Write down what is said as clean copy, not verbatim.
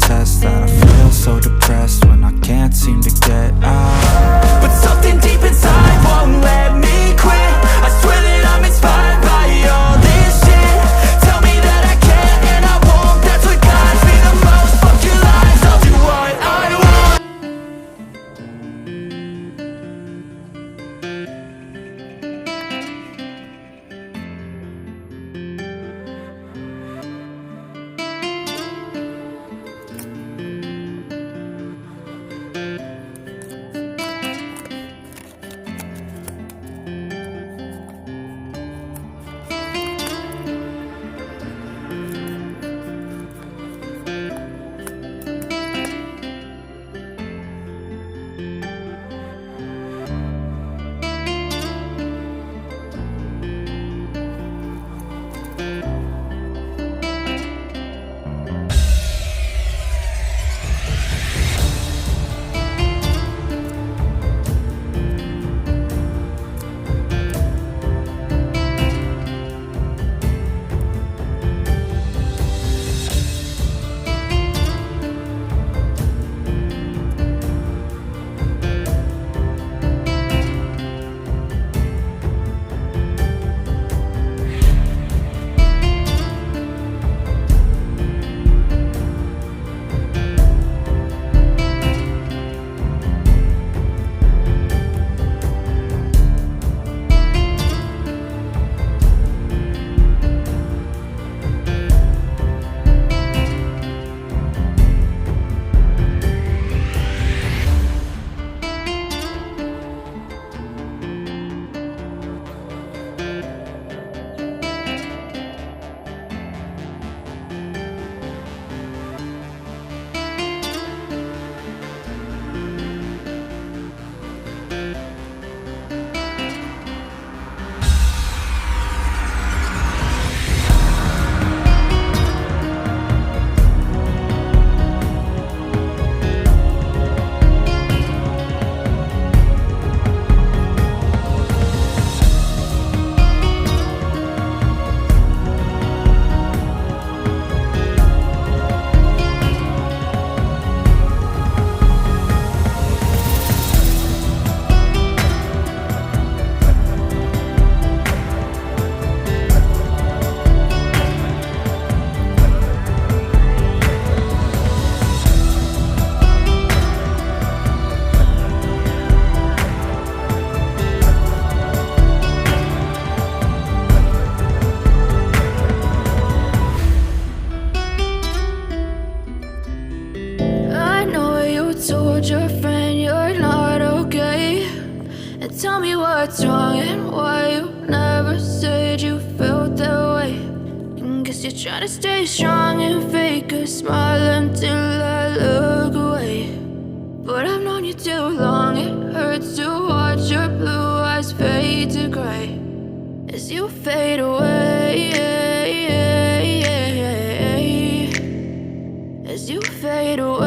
test that I feel so depressed when I can't seem to get out. But something deep inside won't let me quit. I swear that I'm inspired by all this shit. Tell me that I can and I won't. That's what guides me the most. Fuck your lies, I'll do what I want. Told your friend you're not okay, and tell me what's wrong and why you never said you felt that way. And guess you're trying to stay strong and fake a smile until I look away. But I've known you too long, it hurts to watch your blue eyes fade to gray as you fade away, as you fade away.